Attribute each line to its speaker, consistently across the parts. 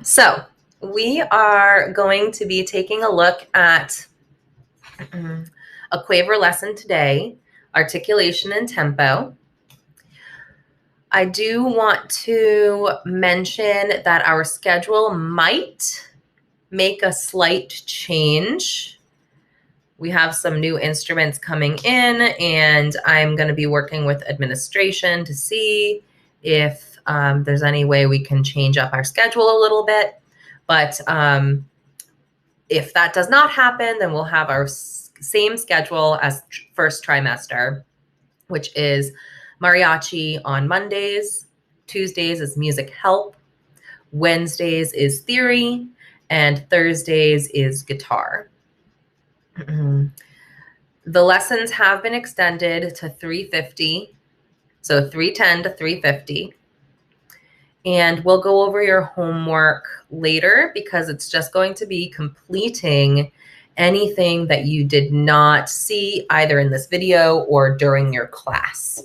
Speaker 1: So we are going to be taking a look at a quaver lesson today, articulation and tempo. I do want to mention that our schedule might make a slight change. We have some new instruments coming in, and I'm going to be working with administration to see if there's any way we can change up our schedule a little bit. But if that does not happen, then we'll have our same schedule as first trimester, which is mariachi on Mondays, Tuesdays is music help, Wednesdays is theory, and Thursdays is guitar. The lessons have been extended to 350, so 310 to 350. And we'll go over your homework later because it's just going to be completing anything that you did not see either in this video or during your class.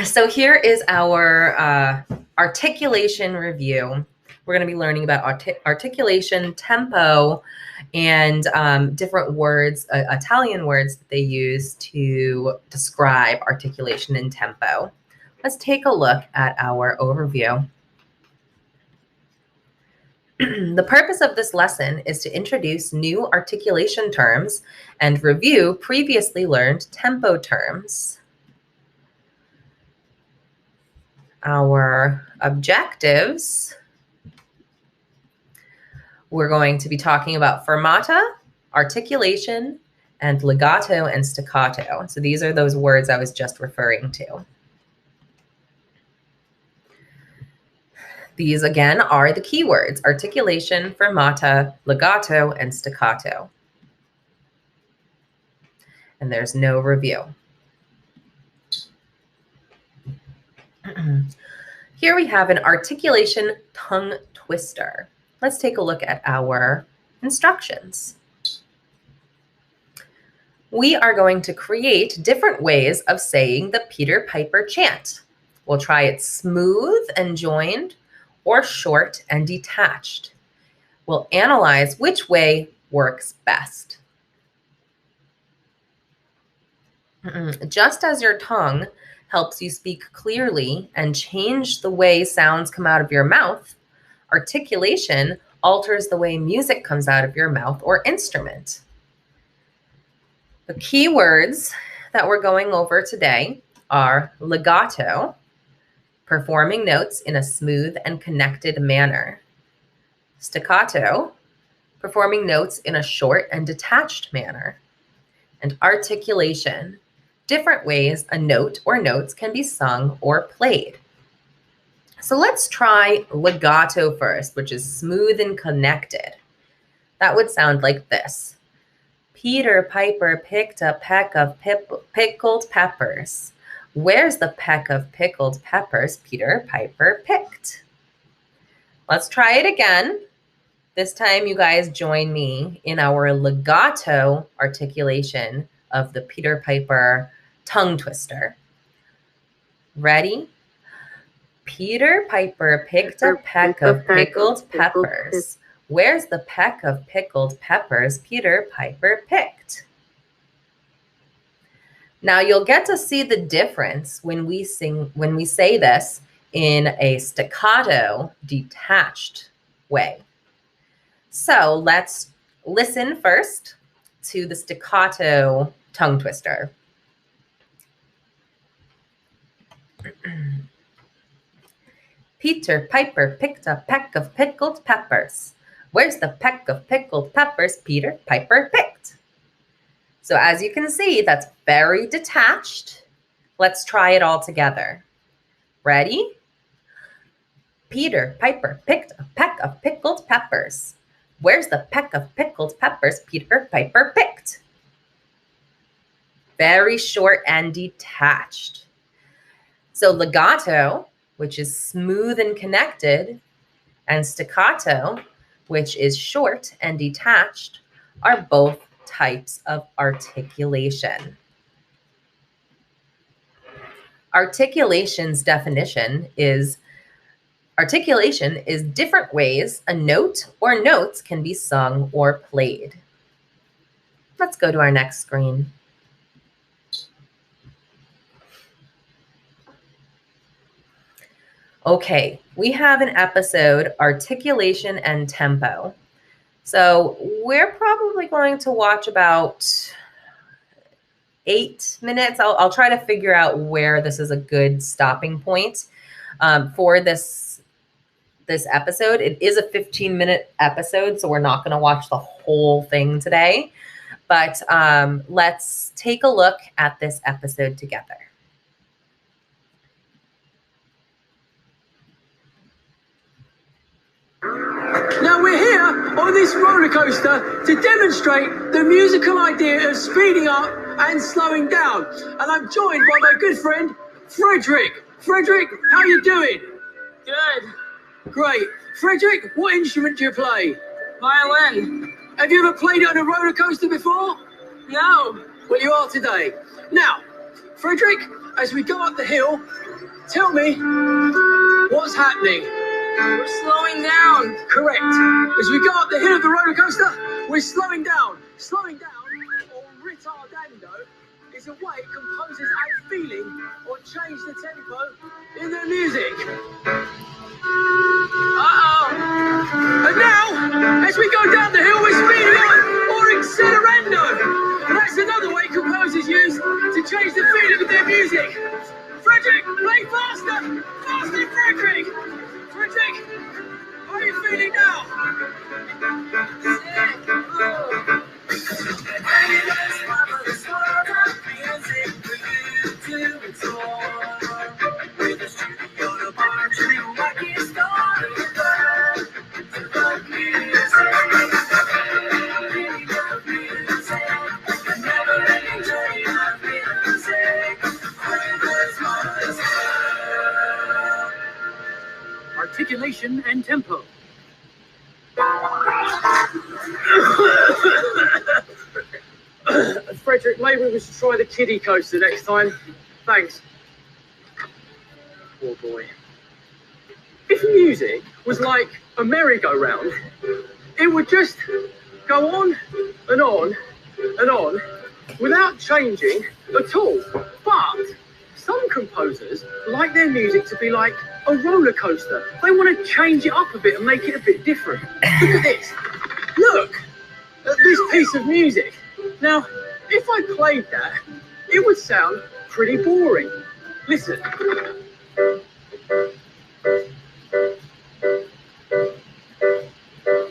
Speaker 1: So here is our articulation review. We're going to be learning about articulation, tempo, and different words, Italian words that they use to describe articulation and tempo. Let's take a look at our overview. The purpose of this lesson is to introduce new articulation terms and review previously learned tempo terms. Our objectives, we're going to be talking about fermata, articulation, and legato and staccato. So these are those words I was just referring to. These, again, are the keywords: articulation, fermata, legato, and staccato. And there's no review. Here we have an articulation tongue twister. Let's take a look at our instructions. We are going to create different ways of saying the Peter Piper chant. We'll try it smooth and joined, or short and detached. We'll analyze which way works best. Just as your tongue helps you speak clearly and change the way sounds come out of your mouth, articulation alters the way music comes out of your mouth or instrument. The key words that we're going over today are legato, performing notes in a smooth and connected manner. Staccato, performing notes in a short and detached manner. And articulation, different ways a note or notes can be sung or played. So let's try legato first, which is smooth and connected. That would sound like this. Peter Piper picked a peck of pickled peppers. Where's the peck of pickled peppers Peter Piper picked? Let's try it again. This time you guys join me in our legato articulation of the Peter Piper tongue twister. Ready? Peter Piper picked a peck of pickled peppers. Where's the peck of pickled peppers Peter Piper picked? Now you'll get to see the difference when we say this in a staccato, detached way. So let's listen first to the staccato tongue twister. Peter Piper picked a peck of pickled peppers. Where's the peck of pickled peppers Peter Piper picked? So as you can see, that's very detached. Let's try it all together. Ready? Peter Piper picked a peck of pickled peppers. Where's the peck of pickled peppers Peter Piper picked? Very short and detached. So legato, which is smooth and connected, and staccato, which is short and detached, are both types of articulation. Articulation's definition is articulation is different ways a note or notes can be sung or played. Let's go to our next screen. Okay, we have an episode, Articulation and Tempo. So we're probably going to watch about 8 minutes. I'll try to figure out where this is a good stopping point for this episode. It is a 15-minute episode, so we're not going to watch the whole thing today. But let's take a look at this episode together.
Speaker 2: Now we're here on this roller coaster to demonstrate the musical idea of speeding up and slowing down. And I'm joined by my good friend, Frederick. Frederick, how you doing?
Speaker 3: Good.
Speaker 2: Great. Frederick, what instrument do you play?
Speaker 3: Violin.
Speaker 2: Have you ever played it on a roller coaster before?
Speaker 3: No.
Speaker 2: Well, you are today. Now, Frederick, as we go up the hill, tell me what's happening.
Speaker 3: We're slowing down.
Speaker 2: Correct. As we go up the hill of the roller coaster, we're slowing down. Slowing down, or retardando, is a way composers add feeling or change the tempo in their music.
Speaker 3: Uh-oh.
Speaker 2: And now, as we go down the hill, we're speeding up, or accelerando. And that's another way composers use to change the feeling of their music. Frederick, play faster! Faster, Frederick! Frederick, how are you feeling now? Articulation and tempo. Frederick, maybe we should try the kiddie coaster next time. Thanks. Poor boy. If music was like a merry-go-round, it would just go on and on and on without changing at all. But some composers like their music to be like a roller coaster. They want to change it up a bit and make it a bit different. Look at this. Look at this piece of music. Now, if I played that, it would sound pretty boring. Listen.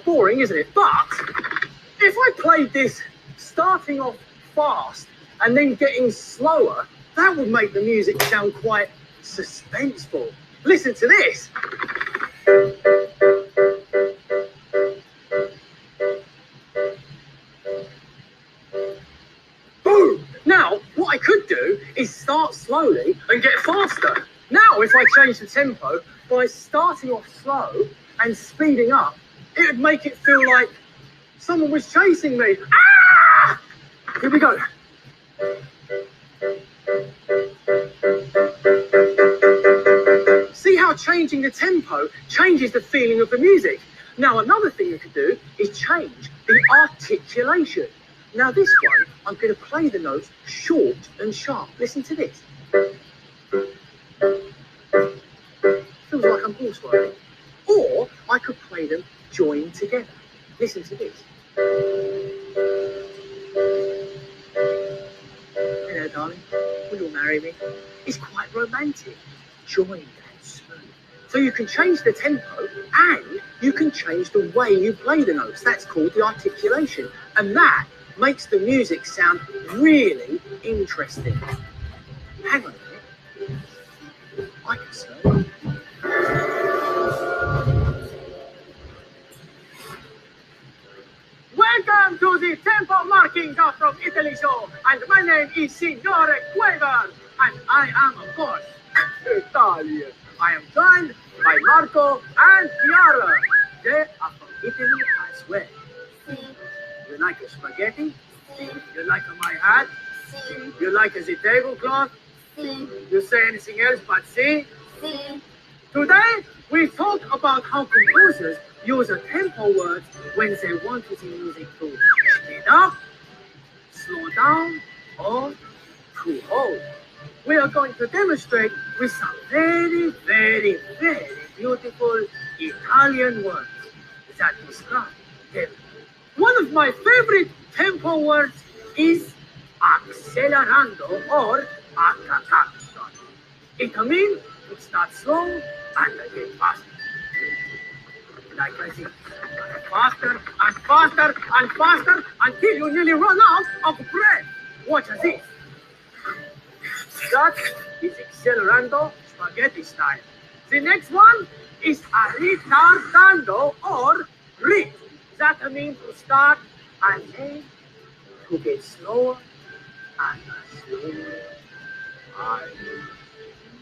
Speaker 2: Boring, isn't it? But if I played this starting off fast and then getting slower, that would make the music sound quite suspenseful. Listen to this. Boom! Now, what I could do is start slowly and get faster. Now, if I change the tempo by starting off slow and speeding up, it would make it feel like someone was chasing me. Ah! Here we go. See how changing the tempo changes the feeling of the music? Now, another thing you could do is change the articulation. Now, this one, I'm going to play the notes short and sharp. Listen to this. Feels like I'm horse riding. Or I could play them joined together. Listen to this. Hello, darling. Will you marry me? It's quite romantic. Joined and smooth. So you can change the tempo and you can change the way you play the notes. That's called the articulation. And that makes the music sound really interesting. Hang on a minute. I can slow. Welcome to the Tempo Marking from Italy show. And my name is Signore Quaver. And I am, of course, Italian. I am joined by Marco and Chiara. They are from Italy as well. You like a spaghetti? You like my hat? You like the tablecloth? You say anything else but see? Today, we talk about how composers use a tempo words when they want the music to speed up, slow down, or to hold. We are going to demonstrate with some very, very, very beautiful Italian words that describe them. One of my favorite tempo words is accelerando or accacato. It means to start slow and get faster. Like I said, faster and faster and faster until you nearly run out of breath. Watch this. That is accelerando spaghetti style. The next one is a ritardando or rit. That means to start and then to get slower and slower and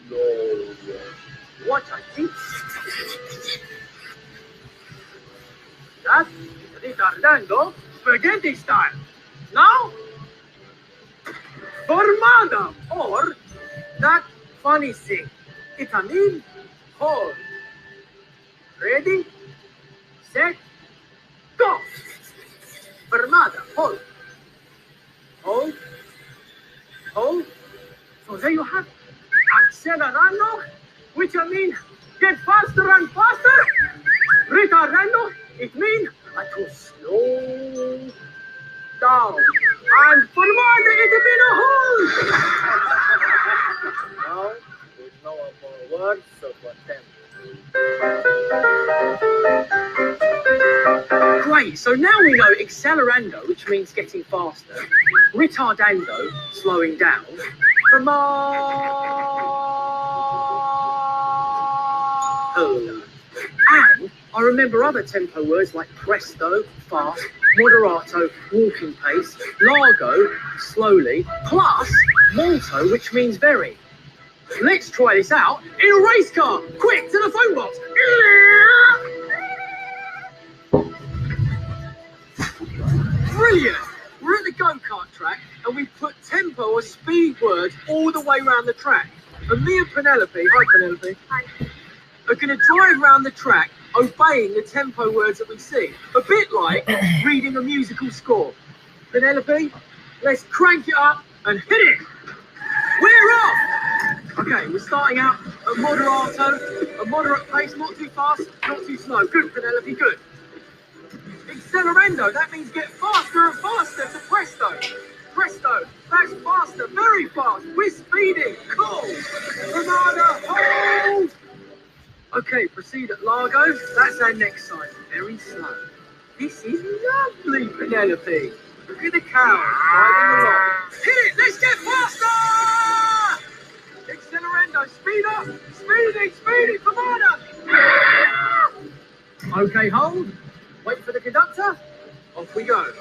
Speaker 2: slower. Watch this. That is ritardando spaghetti style. Now, formada or that funny thing. It means hold. Ready, set, go. Fermata, hold. Hold. Hold. So there you have it. Accelerando, which means get faster and faster. Retardando, it means to slow down. And formata, it means a hold. Now, with no more words, so for them. Great, so now we know accelerando, which means getting faster, retardando, slowing down, and I remember other tempo words like presto, fast, moderato, walking pace, largo, slowly, plus molto, which means very. Let's try this out in a race car. Quick, to the phone box. Brilliant. We're at the go-kart track and we put tempo or speed words all the way around the track. And me and Penelope, hi Penelope, are going to drive around the track obeying the tempo words that we see. A bit like reading a musical score. Penelope, let's crank it up and hit it. We're off. Okay, we're starting out at moderato, a moderate pace, not too fast, not too slow. Good, Penelope, good. Accelerando, that means get faster and faster to presto. Presto, that's faster, very fast. We're speeding, cool. Ramada, hold. Okay, proceed at largo. That's our next sign, very slow. This is lovely, Penelope. Look at the cows driving along. Hit it, let's get faster! Accelerando, speed up, speeding, Ramada. Okay, hold. Wait for the conductor. Off we go.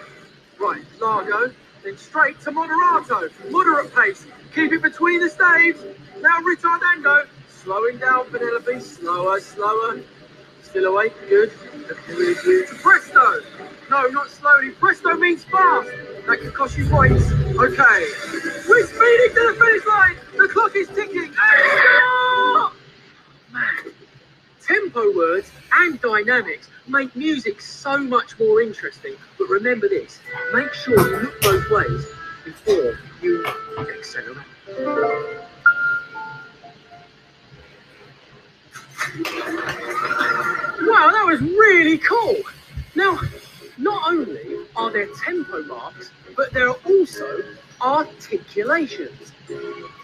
Speaker 2: Right, largo. then straight to moderato, moderate pace. Keep it between the staves. Now ritardando, slowing down Penelope, slower, slower. Still awake, good. Looking really good. To presto. No, not slowly. Presto means fast. That can cost you points. Okay. We're speeding to the finish line. The clock is ticking. And stop! Man, tempo words and dynamics make music so much more interesting. But remember this, make sure you look both ways before you accelerate. Wow, that was really cool. Now, not only are there tempo marks, but there are also articulations.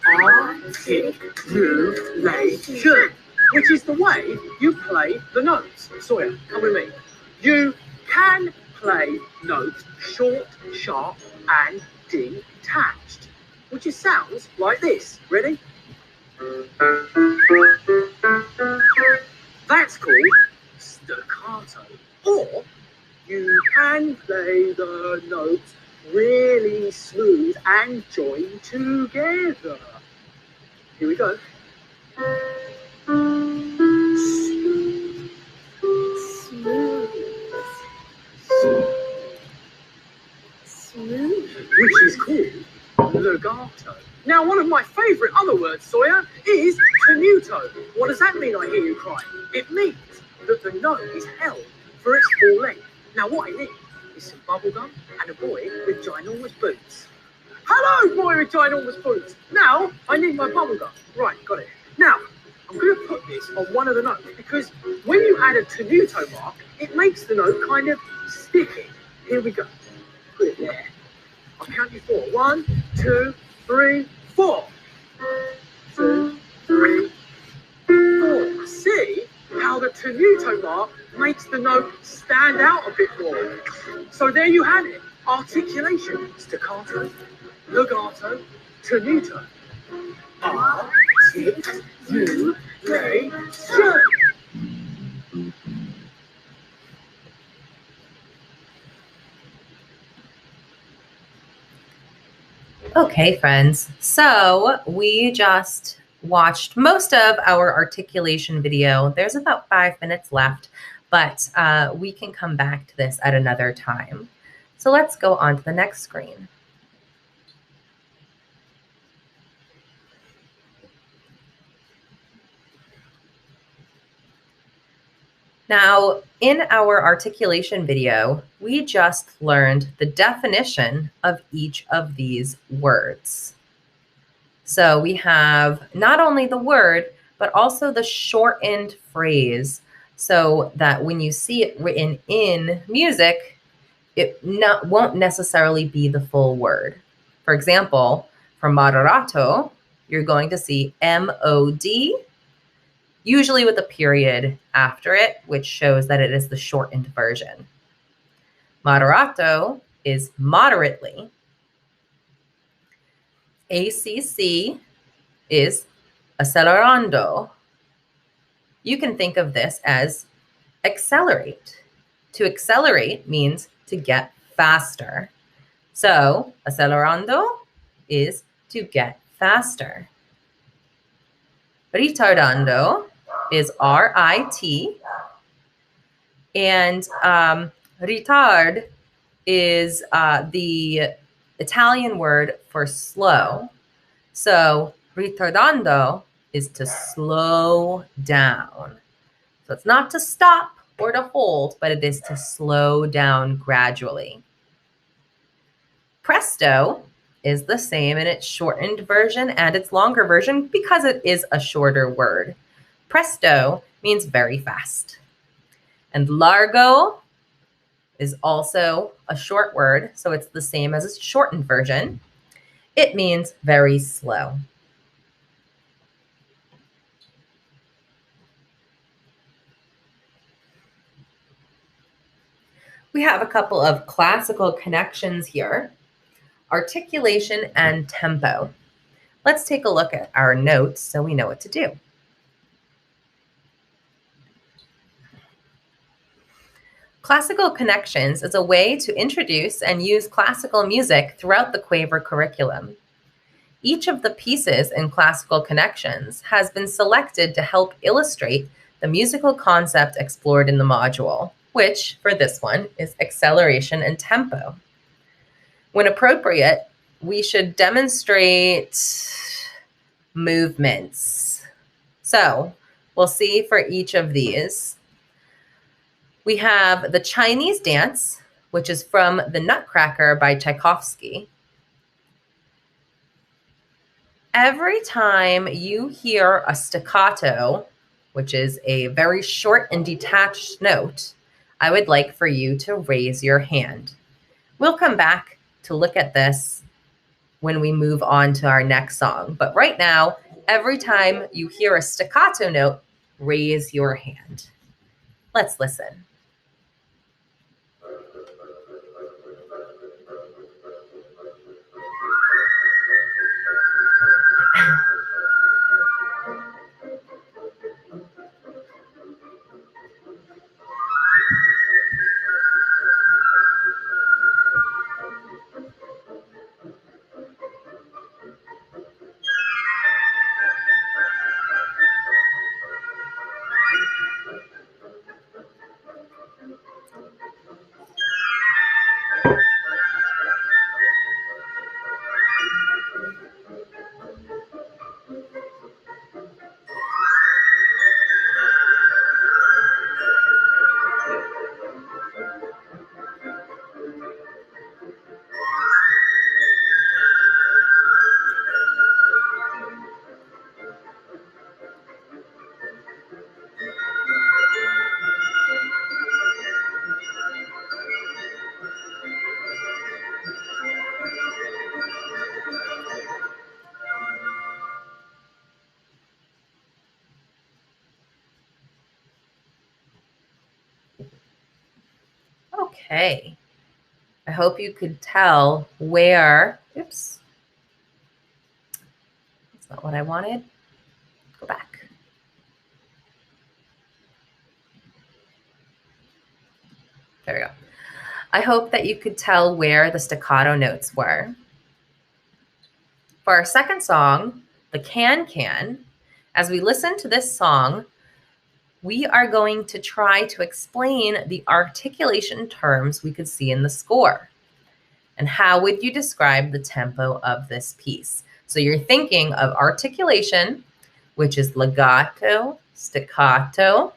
Speaker 2: Articulation, which is the way you play the notes. Sawyer, come with me. You can play notes short, sharp, and detached, which sounds like this. Ready? That's called staccato. Or you can play the notes really smooth and join together. Here we go. Smooth. Which is called legato. Now, one of my favourite other words, Sawyer, is tenuto. What does that mean, I hear you cry? It means that the note is held for its full length. Now, what I need is some bubble gum and a boy with ginormous boots. Hello, boy with ginormous boots. Now, I need my bubble gum. Right, got it. Now, I'm going to put this on one of the notes because when you add a tenuto mark, it makes the note kind of sticky. Here we go. Put it there. I'll count you 4. 1, 2, 3, 4. 2, 3, 4. See how the tenuto mark makes the note stand out a bit more. So there you have it. Articulation, staccato, legato, tenuto. Articulation.
Speaker 1: Okay, friends, so we just watched most of our articulation video. There's about 5 minutes left, but we can come back to this at another time. So let's go on to the next screen. Now, in our articulation video, we just learned the definition of each of these words. So we have not only the word, but also the shortened phrase, so that when you see it written in music, it won't necessarily be the full word. For example, for moderato, you're going to see M-O-D, usually with a period after it, which shows that it is the shortened version. Moderato is moderately. ACC is acelerando. You can think of this as accelerate. To accelerate means to get faster. So acelerando is to get faster. Retardando is R-I-T, and retard is the Italian word for slow. So retardando is to slow down. So it's not to stop or to hold, but it is to slow down gradually. Presto is the same in its shortened version and its longer version because it is a shorter word. Presto means very fast. And largo is also a short word, so it's the same as its shortened version. It means very slow. We have a couple of classical connections here. Articulation and tempo. Let's take a look at our notes so we know what to do. Classical Connections is a way to introduce and use classical music throughout the Quaver curriculum. Each of the pieces in Classical Connections has been selected to help illustrate the musical concept explored in the module, which, for this one, is acceleration and tempo. When appropriate, we should demonstrate movements. So, we'll see for each of these. We have the Chinese dance, which is from The Nutcracker by Tchaikovsky. Every time you hear a staccato, which is a very short and detached note, I would like for you to raise your hand. We'll come back to look at this when we move on to our next song. But right now, every time you hear a staccato note, raise your hand. Let's listen. Okay. I hope you could tell where, oops, that's not what I wanted. Go back. There we go. I hope that you could tell where the staccato notes were. For our second song, the Can-Can, as we listen to this song, we are going to try to explain the articulation terms we could see in the score. And how would you describe the tempo of this piece? So you're thinking of articulation, which is legato, staccato,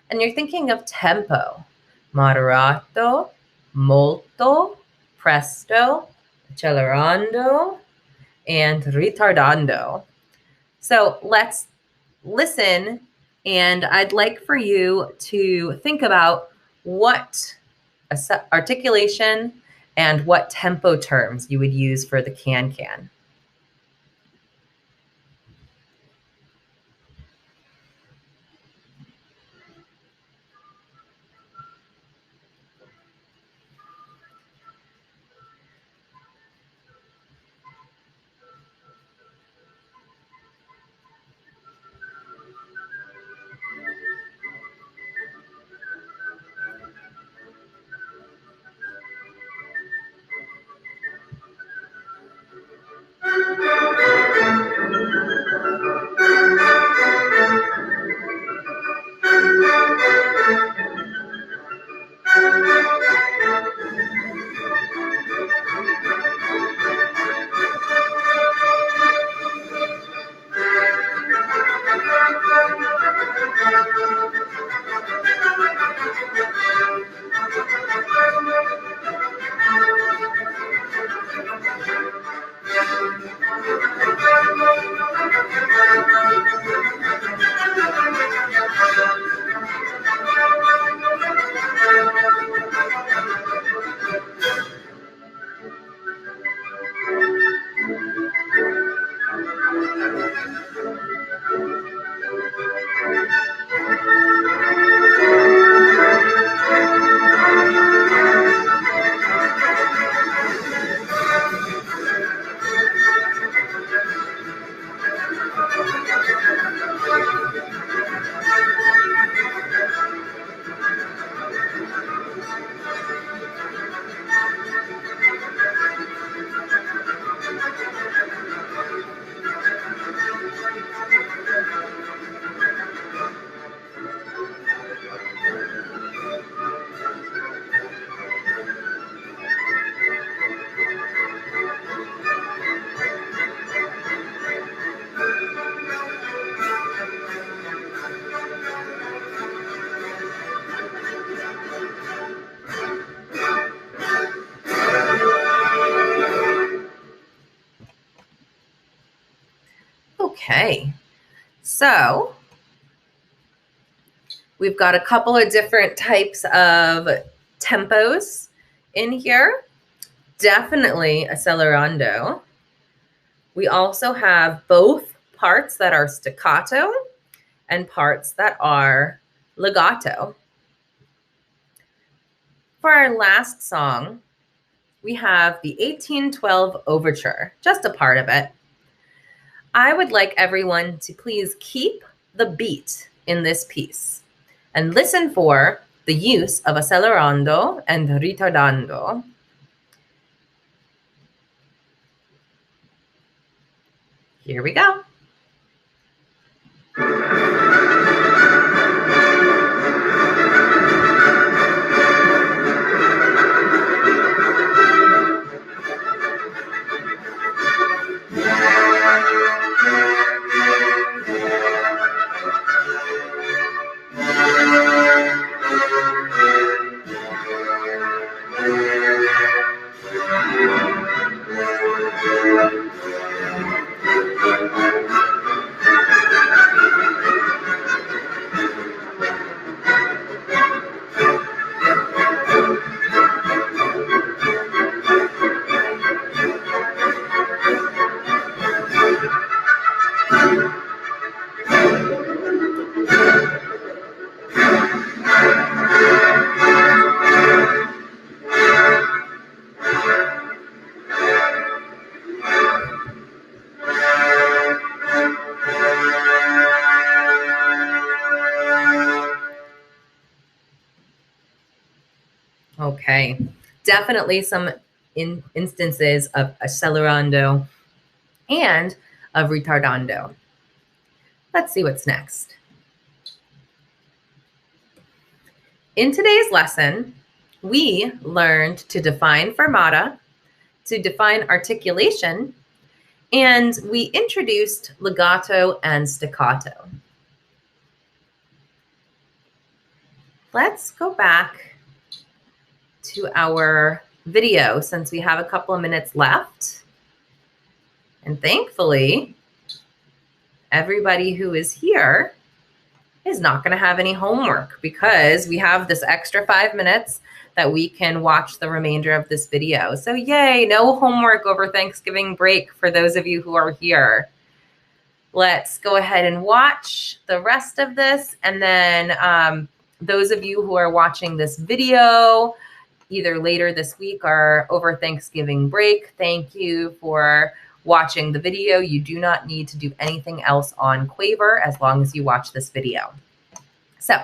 Speaker 1: and you're thinking of tempo, moderato, molto, presto, accelerando, and ritardando. So let's listen, and I'd like for you to think about what articulation and what tempo terms you would use for the can-can. Okay, so we've got a couple of different types of tempos in here. Definitely accelerando. We also have both parts that are staccato and parts that are legato. For our last song, we have the 1812 Overture, just a part of it. I would like everyone to please keep the beat in this piece and listen for the use of accelerando and ritardando. Here we go. Okay, definitely some instances of accelerando and of retardando. Let's see what's next. In today's lesson, we learned to define fermata, to define articulation, and we introduced legato and staccato. Let's go back to our video since we have a couple of minutes left. And thankfully, everybody who is here is not going to have any homework because we have this extra 5 minutes that we can watch the remainder of this video. So yay, no homework over Thanksgiving break for those of you who are here. Let's go ahead and watch the rest of this. And then those of you who are watching this video either later this week or over Thanksgiving break, thank you for watching the video. You do not need to do anything else on Quaver as long as you watch this video. So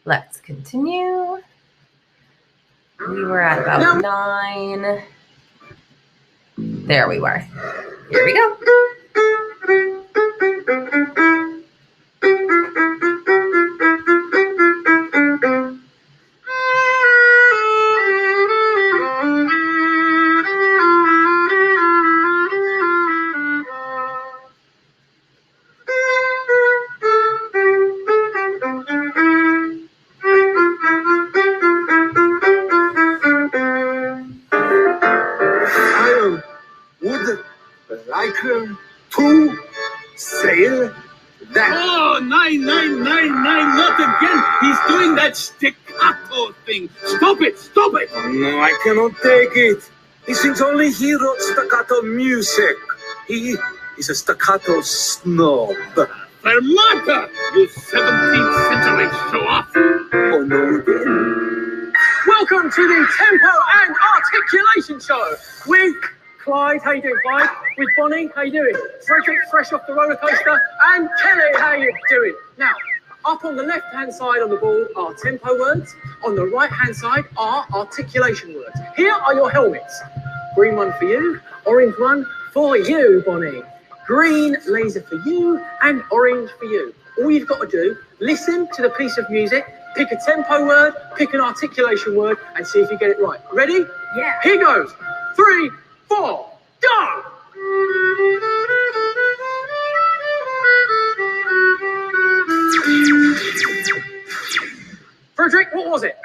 Speaker 1: let's continue. We were at about 9. There we were. Here we go.
Speaker 2: To sail that.
Speaker 4: Oh, nine, not again. He's doing that staccato thing. Stop it.
Speaker 2: No, I cannot take it. He sings only he wrote staccato music. He is a staccato snob.
Speaker 4: Fermata, you 17th century show-off.
Speaker 2: Oh, no, again.
Speaker 3: Welcome to the Tempo and Articulation Show with Clyde. How you doing, Clyde? With Bonnie. How you doing? Frederick, fresh off the roller coaster. And Kelly, how you doing? Now, up on the left-hand side on the board are tempo words. On the right-hand side are articulation words. Here are your helmets. Green one for you, orange one for you, Bonnie. Green laser for you, and orange for you. All you've got to do, listen to the piece of music, pick a tempo word, pick an articulation word, and see if you get it right. Ready?
Speaker 1: Yeah.
Speaker 3: Here goes. 3, 4, go! Frederick, what was it?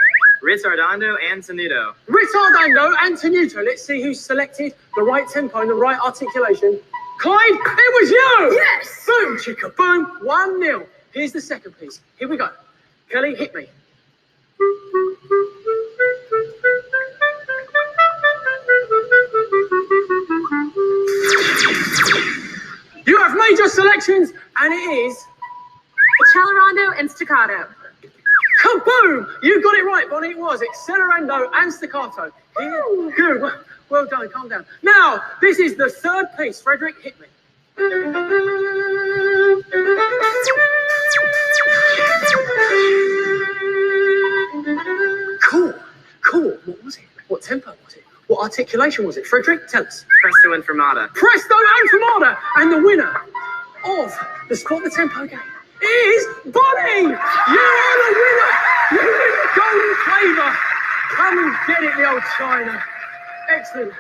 Speaker 5: Ritardando and tenuto.
Speaker 3: Ritardando and tenuto. Let's see who's selected the right tempo and the right articulation. Clyde, it was you!
Speaker 2: Yes!
Speaker 3: Boom, chicka, boom, 1-0. Here's the second piece. Here we go. Kelly, hit me. You have made your selections, and it is
Speaker 2: Accelerando and staccato.
Speaker 3: kaboom! You got it right, Bonnie. It was accelerando and staccato. Here, good. Well done. Calm down. Now, this is the third piece. Frederick, hit me. Cool. What was it? What tempo was it? What articulation was it? Frederick, tell us.
Speaker 5: Presto and fermata.
Speaker 3: Presto and fermata, and the winner of the Spot the Tempo game is Bonnie. You are the winner. You win the golden favour. Come and get it, the old China. Excellent.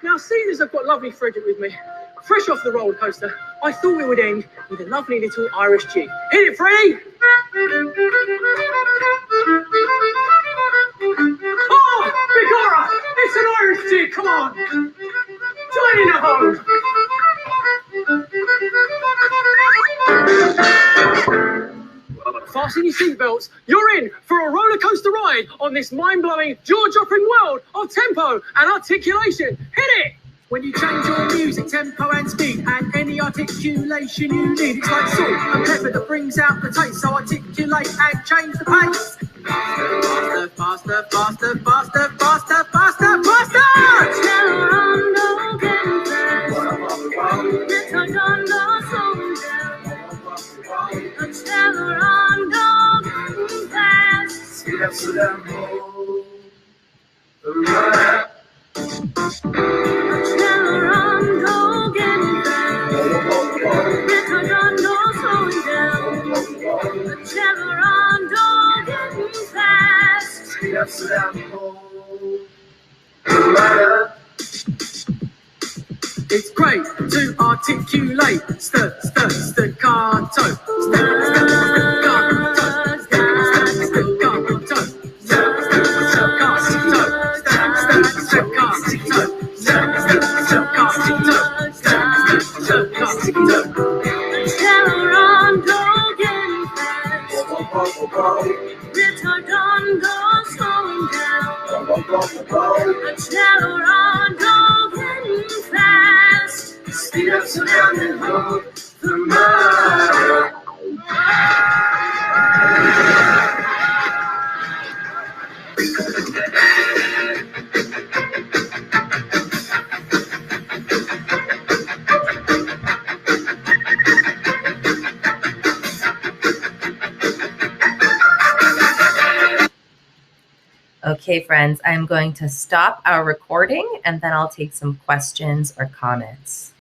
Speaker 3: Now, seeing as I've got lovely Frederick with me, fresh off the roller coaster, I thought we would end with a lovely little Irish jig. Hit it, Freddie. Oh, Bigora, it's an Irish jig. Come on. Join in at home. Fasten your seatbelts. You're in for a roller coaster ride on this mind-blowing, jaw-dropping world of tempo and articulation. Hit it!
Speaker 6: When you change your music, tempo and speed, and any articulation you need, it's like salt and pepper that brings out the taste. So articulate and change the pace. Faster, faster, faster, faster, faster, faster, faster! Accelerando, getting fast. Retardando, slowing down. Accelerando, getting fast. Speed up, slow down, Accelerando, getting fast. Retardando, slowing down. Accelerando, getting fast. Speed up, slow down, It's great to articulate, staccato, staccato, Accelerando, getting fast. Retardando, slowing down. Accelerando, getting fast. Speed up, slow down, and hold the mark.
Speaker 1: Okay, friends, I'm going to stop our recording and then I'll take some questions or comments.